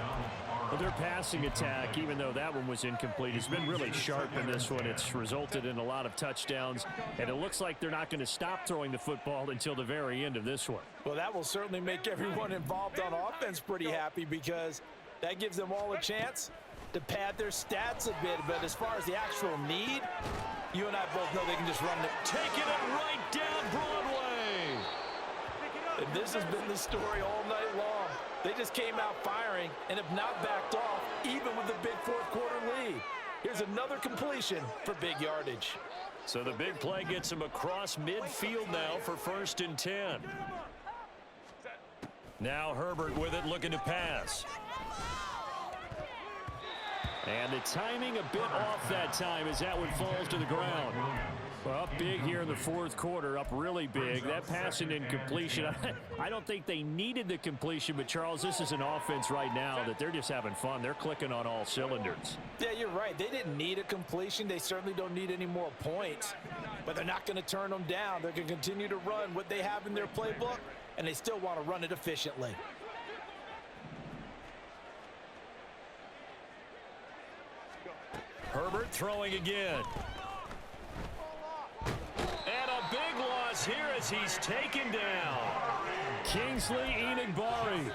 Well, their passing attack, even though that one was incomplete, has been really sharp in this one. It's resulted in a lot of touchdowns, and it looks like they're not going to stop throwing the football until the very end of this one. Well, that will certainly make everyone involved on offense pretty happy because that gives them all a chance to pad their stats a bit. But as far as the actual need, you and I both know they can just run it. Taking it right down Broadway. And this has been the story all night long. They just came out firing and have not backed off, even with the big fourth-quarter lead. Here's another completion for big yardage. So the big play gets him across midfield now for 1st and 10. Now Herbert with it, looking to pass. And the timing a bit off that time as that one falls to the ground. Well, up big here in the fourth quarter, up really big. That passing incompletion, I don't think they needed the completion, but Charles, this is an offense right now that they're just having fun. They're clicking on all cylinders. Yeah, you're right. They didn't need a completion. They certainly don't need any more points, but they're not going to turn them down. They're going to continue to run what they have in their playbook, and they still want to run it efficiently. Herbert throwing again. And a big loss here as he's taken down. Kingsley Enagbare.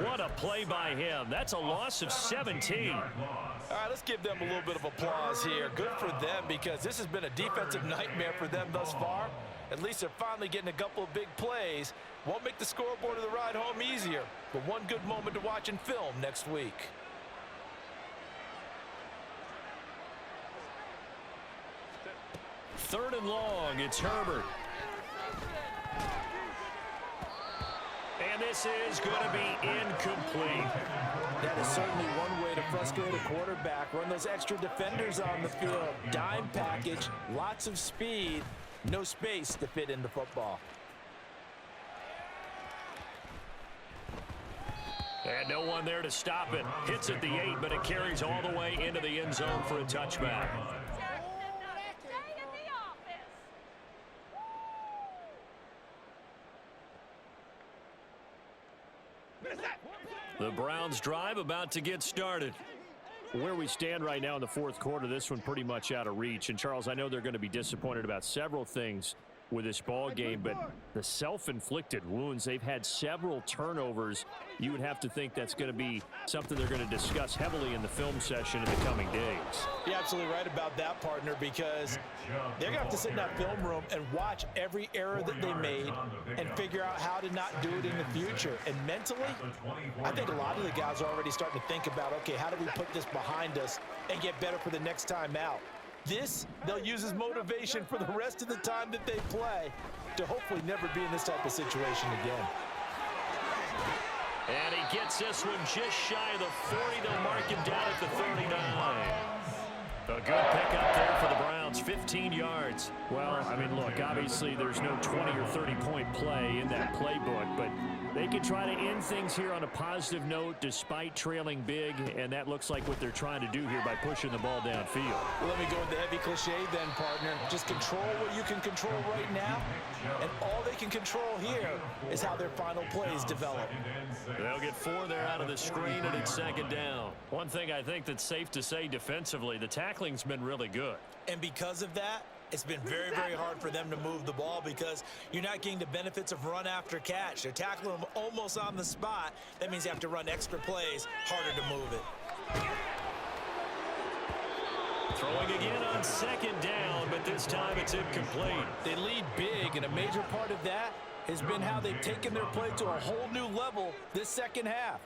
What a play by him. That's a loss of 17. All right, let's give them a little bit of applause here. Good for them because this has been a defensive nightmare for them thus far. At least they're finally getting a couple of big plays. Won't make the scoreboard of the ride home easier, but one good moment to watch in film next week. Third and long, it's Herbert. And this is going to be incomplete. That is certainly one way to frustrate a quarterback. Run those extra defenders on the field. Dime package, lots of speed, no space to fit in the football. And no one there to stop it. Hits at the 8, but it carries all the way into the end zone for a touchback. The Browns drive about to get started. Where we stand right now in the fourth quarter, this one pretty much out of reach. And, Charles, I know they're going to be disappointed about several things with this ball game, but the self-inflicted wounds, they've had several turnovers. You would have to think that's going to be something they're going to discuss heavily in the film session in the coming days. You're absolutely right about that, partner, because they're going to have to sit in that film room and watch every error that they made and figure out how to not do it in the future. And mentally, I think a lot of the guys are already starting to think about, okay, how do we put this behind us and get better for the next time out? This, they'll use as motivation for the rest of the time that they play to hopefully never be in this type of situation again. And he gets this one just shy of the 40. They'll mark him down at the 39. A good pickup there for the Browns, 15 yards. Well, I mean, look, obviously there's no 20 or 30-point play in that playbook, but they can try to end things here on a positive note despite trailing big, and that looks like what they're trying to do here by pushing the ball downfield. Well, let me go with the heavy cliche then, partner. Just control what you can control right now, and all they can control here is how their final plays develop. They'll get 4 there out of the screen, and it's second down. One thing I think that's safe to say defensively, the tackling's been really good. And because of that, it's been very, very hard for them to move the ball because you're not getting the benefits of run after catch. They're tackling them almost on the spot. That means you have to run extra plays, harder to move it. Throwing again on second down, but this time it's incomplete. They lead big, and a major part of that has been how they've taken their play to a whole new level this second half.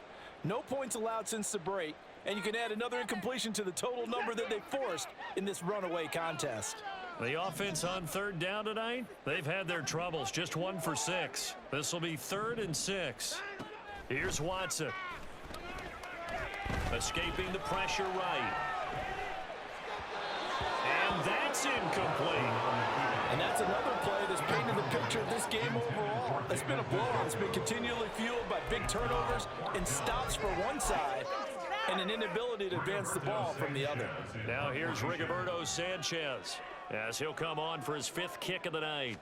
No points allowed since the break, and you can add another incompletion to the total number that they forced in this runaway contest. The offense on third down tonight, they've had their troubles, just 1 for 6. This will be 3rd and 6. Here's Watson. Escaping the pressure right. And that's incomplete. And that's another play that's painted the picture of this game overall. It's been a blowout. It's been continually fueled by big turnovers and stops for one side and an inability to advance the ball from the other. Now here's Rigoberto Sanchez as he'll come on for his 5th kick of the night.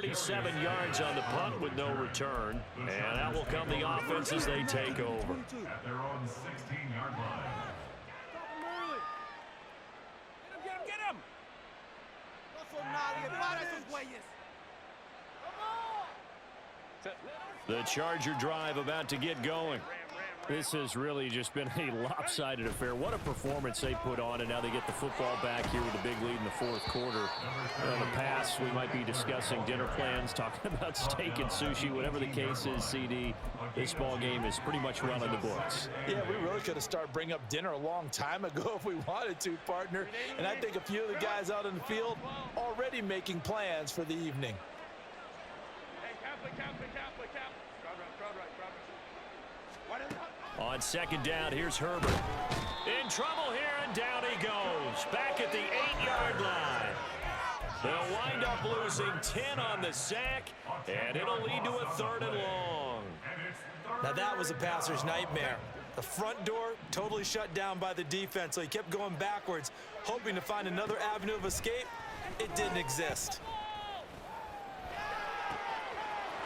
37 yards on the punt with no return. And that will come the offense as they take over. At their own 16-yard line. Get him! The Charger drive about to get going. This has really just been a lopsided affair. What a performance they put on, and now they get the football back here with a big lead in the fourth quarter. In the past, we might be discussing dinner plans, talking about steak and sushi, whatever the case is, CD. This ball game is pretty much well in the books. Yeah, we really could have started bringing up dinner a long time ago if we wanted to, partner. And I think a few of the guys out in the field already making plans for the evening. On second down, here's Herbert. In trouble here, and down he goes. Back at the 8-yard line. They'll wind up losing 10 on the sack, and it'll lead to a 3rd and long. Now that was a passer's nightmare. The front door totally shut down by the defense, so he kept going backwards, hoping to find another avenue of escape. It didn't exist.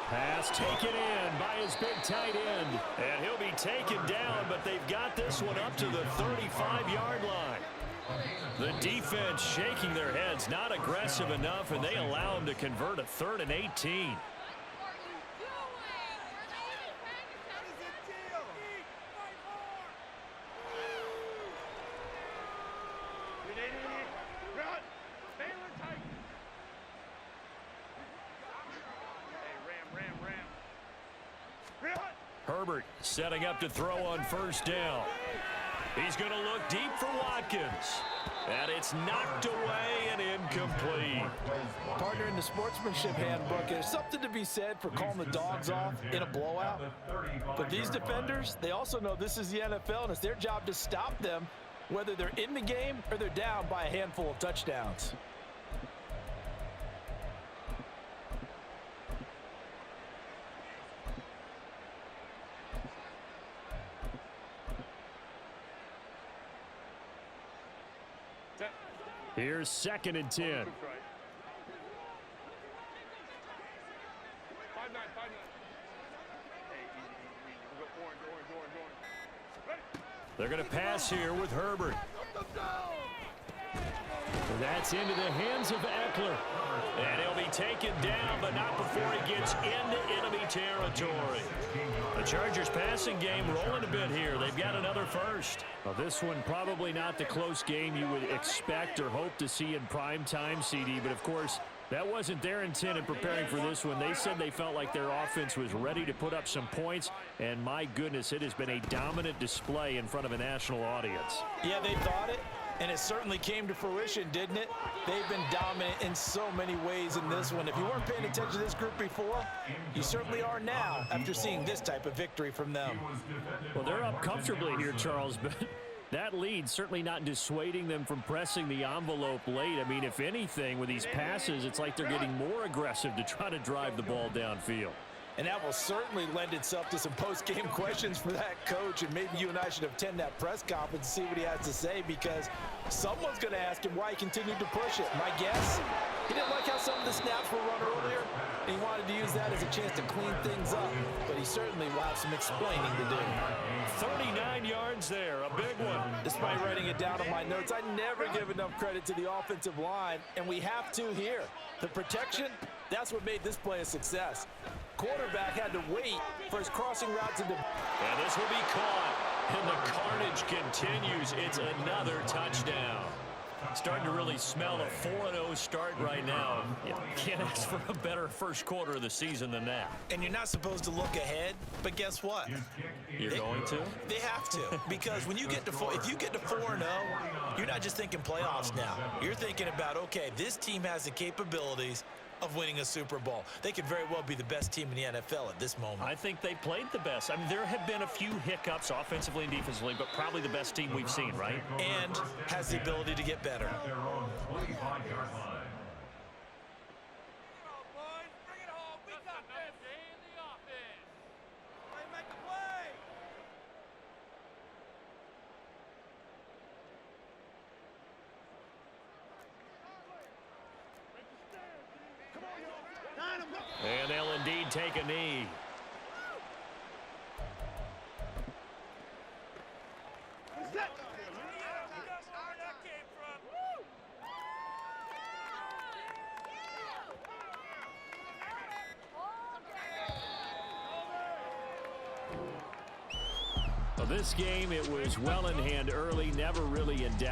Pass taken in by his big tight end. And he'll be taken down, but they've got this one up to the 35-yard line. The defense shaking their heads, not aggressive enough, and they allow him to convert a 3rd and 18. Herbert setting up to throw on first down. He's going to look deep for Watkins. And it's knocked away and incomplete. Partner, in the sportsmanship handbook, there's something to be said for calling the dogs off in a blowout. But these defenders, they also know this is the NFL, and it's their job to stop them, whether they're in the game or they're down by a handful of touchdowns. Here's 2nd and 10. They're going to pass here with Herbert. That's into the hands of Eckler. And he'll be taken down, but not before he gets into enemy territory. The Chargers passing game rolling a bit here. They've got another first. Well, this one probably not the close game you would expect or hope to see in prime time, CD. But, of course, that wasn't their intent in preparing for this one. They said they felt like their offense was ready to put up some points. And, my goodness, it has been a dominant display in front of a national audience. Yeah, they thought it. And it certainly came to fruition, didn't it? They've been dominant in so many ways in this one. If you weren't paying attention to this group before, you certainly are now after seeing this type of victory from them. Well, they're up comfortably here, Charles, but that lead certainly not dissuading them from pressing the envelope late. I mean, if anything, with these passes, it's like they're getting more aggressive to try to drive the ball downfield. And that will certainly lend itself to some post-game questions for that coach. And maybe you and I should attend that press conference and see what he has to say, because someone's going to ask him why he continued to push it. My guess, he didn't like how some of the snaps were run earlier, and he wanted to use that as a chance to clean things up. But he certainly will have some explaining to do. 39 yards there, a big one. Despite writing it down on my notes, I never give enough credit to the offensive line, and we have to here. The protection, that's what made this play a success. Quarterback had to wait for his crossing routes into. And this will be caught, and the carnage continues. It's another touchdown. Starting to really smell a 4-0 start right now. You can't ask for a better first quarter of the season than that. And you're not supposed to look ahead, but guess what? You're going to? They have to, because when you get to if you get to 4-0, you're not just thinking playoffs now. You're thinking about, okay, this team has the capabilities of winning a Super Bowl. They could very well be the best team in the NFL at this moment. I think they played the best. I mean, there have been a few hiccups offensively and defensively, but probably the best team we've seen, right? And has the ability to get better. At their own 25-yard line. take a knee. Well, this game, it was well in hand early, never really in doubt.